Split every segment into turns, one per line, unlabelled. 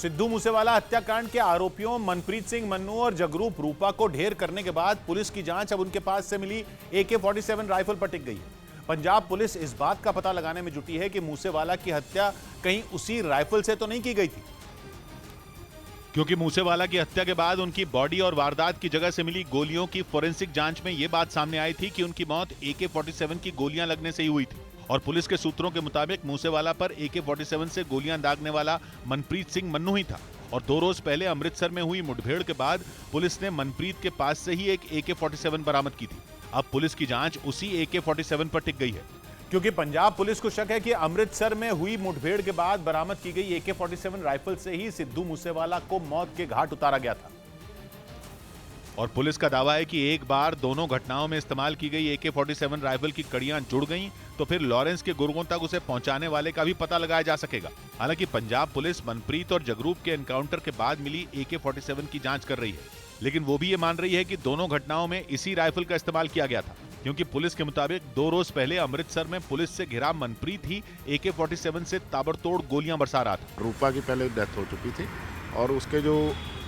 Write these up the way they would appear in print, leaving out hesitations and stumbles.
सिद्धू मूसेवाला हत्याकांड के आरोपियों मनप्रीत सिंह मन्नू और जगरूप रूपा को ढेर करने के बाद पुलिस की जांच अब उनके पास से मिली AK-47 राइफल पर टिक गई है। पंजाब पुलिस इस बात का पता लगाने में जुटी है कि मूसेवाला की हत्या कहीं उसी राइफल से तो नहीं की गई थी, क्योंकि मूसेवाला की हत्या के बाद उनकी बॉडी और वारदात की जगह से मिली गोलियों की फोरेंसिक जांच में यह बात सामने आई थी कि उनकी मौत AK-47 की गोलियां लगने से ही हुई थी। और पुलिस के सूत्रों के मुताबिक मूसेवाला पर AK-47 से गोलियां दागने वाला मनप्रीत सिंह मन्नू ही था। और 2 रोज पहले अमृतसर में हुई मुठभेड़ के बाद पुलिस ने मनप्रीत के पास से ही एक AK-47 बरामद की थी। अब पुलिस की जांच उसी AK-47 पर टिक गई है, क्योंकि पंजाब पुलिस को शक है कि अमृतसर में हुई मुठभेड़ के बाद बरामद की गई AK-47 राइफल से ही सिद्धू मूसेवाला को मौत के घाट उतारा गया था। और पुलिस का दावा है कि एक बार दोनों घटनाओं में इस्तेमाल की गई AK-47 राइफल की कड़ियां जुड़ गईं, तो फिर लॉरेंस के गुर्गों तक उसे पहुंचाने वाले का भी पता लगाया जा सकेगा। हालांकि पंजाब पुलिस मनप्रीत और जगरूप के एनकाउंटर के बाद मिली AK-47 की जांच कर रही है, लेकिन वो भी ये मान रही है कि दोनों घटनाओं में इसी राइफल का इस्तेमाल किया गया था, क्योंकि पुलिस के मुताबिक 2 रोज पहले अमृतसर में पुलिस से घिरा मनप्रीत ही AK-47 से ताबड़तोड़ गोलियां बरसा रहा था।
रूपा की पहले डेथ हो चुकी थी और उसके जो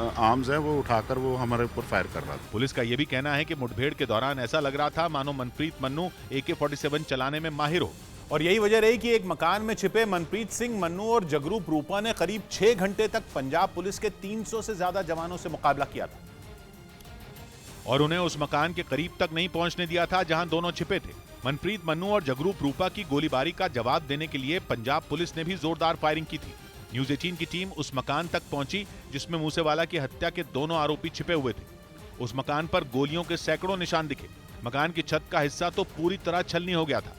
आर्म्स हैं वो उठाकर वो हमारे ऊपर फायर कर रहा था।
पुलिस का यह भी कहना है कि मुठभेड़ के दौरान ऐसा लग रहा था मानो मनप्रीत मन्नू AK-47 चलाने में माहिर हो, और यही वजह रही कि एक मकान में छिपे मनप्रीत सिंह मन्नू और जगरूप रूपा ने करीब 6 घंटे तक पंजाब पुलिस के 300 से ज्यादा जवानों से मुकाबला किया था और उन्हें उस मकान के करीब तक नहीं पहुंचने दिया था जहां दोनों छिपे थे। मनप्रीत मन्नू और जगरूप रूपा की गोलीबारी का जवाब देने के लिए पंजाब पुलिस ने भी जोरदार फायरिंग की थी। न्यूज़ 18 की टीम उस मकान तक पहुंची जिसमें मूसेवाला की हत्या के दोनों आरोपी छिपे हुए थे। उस मकान पर गोलियों के सैकड़ों निशान दिखे। मकान की छत का हिस्सा तो पूरी तरह छलनी हो गया था।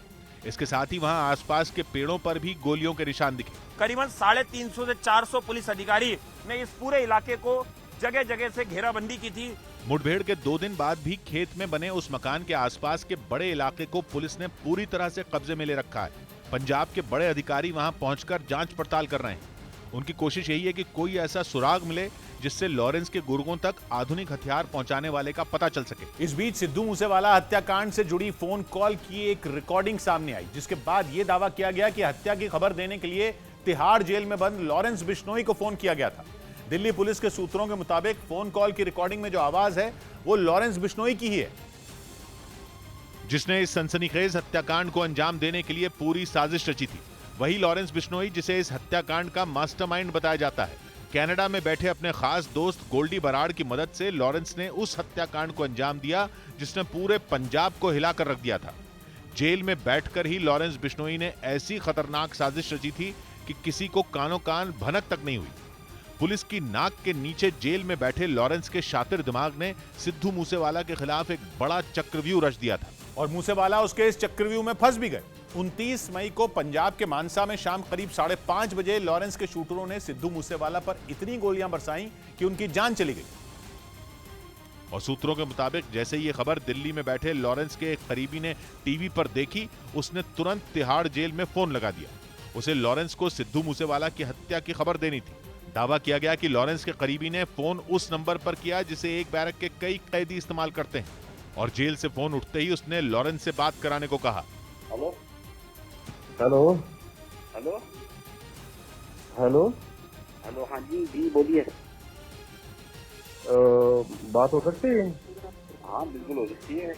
इसके साथ ही वहां आसपास के पेड़ों पर भी गोलियों के निशान दिखे।
करीबन 350 से 400 पुलिस अधिकारी ने इस पूरे इलाके को जगह जगह से घेराबंदी की थी।
मुठभेड़ के 2 दिन बाद भी खेत में बने उस मकान के आसपास के बड़े इलाके को पुलिस ने पूरी तरह से कब्जे में ले रखा है। पंजाब के बड़े अधिकारी वहां पहुंचकर जांच पड़ताल कर रहे हैं। उनकी कोशिश यही है कि कोई ऐसा सुराग मिले जिससे लॉरेंस के गुर्गों तक आधुनिक हथियार पहुंचाने वाले का पता चल सके। इस बीच सिद्धू मूसेवाला हत्याकांड से जुड़ी फोन कॉल की एक रिकॉर्डिंग सामने आई, जिसके बाद यह दावा किया गया कि हत्या की खबर देने के लिए तिहाड़ जेल में बंद लॉरेंस बिश्नोई को फोन किया गया था। दिल्ली पुलिस के सूत्रों के मुताबिक फोन कॉल की रिकॉर्डिंग में जो आवाज है वो लॉरेंस बिश्नोई की ही है, जिसने इस सनसनीखेज हत्याकांड को अंजाम देने के लिए पूरी साजिश रची थी। वही लॉरेंस बिश्नोई जिसे इस हत्याकांड का मास्टरमाइंड बताया जाता है। कनाडा में बैठे अपने खास दोस्त गोल्डी बराड़ की मदद से लॉरेंस ने उस हत्याकांड को अंजाम दिया जिसने पूरे पंजाब को हिलाकर रख दिया था। जेल में बैठकर ही लॉरेंस बिश्नोई ने ऐसी खतरनाक साजिश रची थी कि किसी को कानों कान भनक तक नहीं हुई। पुलिस की नाक के नीचे जेल में बैठे लॉरेंस के शातिर दिमाग ने सिद्धू मूसेवाला के खिलाफ एक बड़ा चक्रव्यूह रच दिया था और मूसेवाला उसके इस चक्रव्यूह में फंस भी गए। 29 मई को पंजाब के मानसा में शाम करीब 5:30 बजे लॉरेंस के शूटरों ने सिद्धू मूसेवाला पर इतनी गोलियां बरसाईं कि उनकी जान चली गई। और सूत्रों के मुताबिक जैसे ही ये खबर दिल्ली में बैठे लॉरेंस के एक करीबी ने टीवी पर देखी, उसने तुरंत तिहाड़ जेल में फोन लगा दिया। उसे लॉरेंस को सिद्धू मूसेवाला की हत्या की खबर देनी थी। दावा किया गया कि लॉरेंस के करीबी ने फोन उस नंबर पर किया जिसे एक बैरक के कई कैदी इस्तेमाल करते हैं, और जेल से फोन उठते ही उसने लॉरेंस से बात कराने को कहा।
Hello
hello
hello
hello
hello, हाँ जी जी बोलिए।
बात हो सकती है?
हाँ बिल्कुल हो सकती है,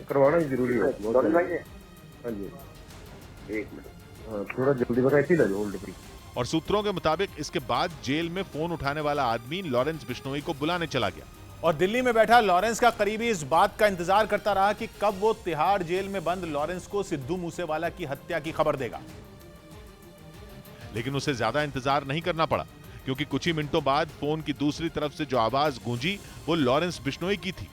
करवाना ही जरूरी है।
दौड़ लाइए।
हाँ जी,
1 मिनट।
हाँ थोड़ा जल्दी बता, ऐसी लगे होल्ड पे।
और सूत्रों के मुताबिक इसके बाद जेल में फोन उठाने वाला आदमी लॉरेंस बिश्नोई को बुलाने चला गया और दिल्ली में बैठा लॉरेंस का करीबी इस बात का इंतजार करता रहा कि कब वो तिहाड़ जेल में बंद लॉरेंस को सिद्धू मूसेवाला की हत्या की खबर देगा। लेकिन उसे ज्यादा इंतजार नहीं करना पड़ा, क्योंकि कुछ ही मिनटों बाद फोन की दूसरी तरफ से जो आवाज गूंजी वो लॉरेंस बिश्नोई की थी।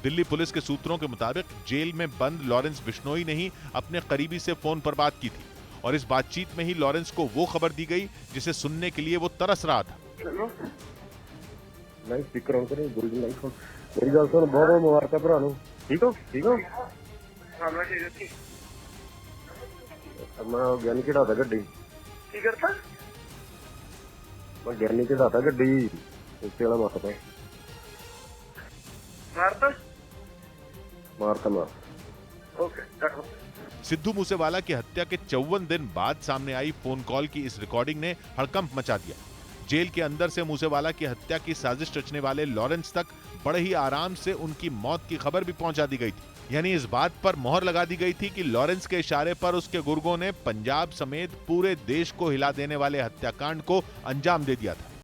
दिल्ली पुलिस के सूत्रों के मुताबिक जेल में बंद लॉरेंस बिश्नोई ने ही अपने करीबी से फोन पर बात की थी, और इस बातचीत में ही लॉरेंस को वो खबर दी गई जिसे सुनने के लिए वो तरस रहा था।
नहीं स्पीकर ऑन करें, गोल्डन लाइट ऑन। मेरी गल सुन, बहुत बहुत मुबारक भरा नु। ठीक हो? ठीक हो?
हाँ मैं ठीक है।
मैं ज्ञानी चढ़ाता गड्डी।
की करता?
मैं ज्ञानी चढ़ाता गड्डी उससे वाला मारता
मारता?
मारता मार।
ओके,
सिद्धू मूसेवाला की हत्या के 54 दिन बाद सामने आई फोन कॉल की इस रिकॉर्डिंग ने हड़कंप मचा दिया। जेल के अंदर से मूसेवाला की हत्या की साजिश रचने वाले लॉरेंस तक बड़े ही आराम से उनकी मौत की खबर भी पहुंचा दी गई थी। यानी इस बात पर मोहर लगा दी गई थी कि लॉरेंस के इशारे पर उसके गुर्गों ने पंजाब समेत पूरे देश को हिला देने वाले हत्याकांड को अंजाम दे दिया था।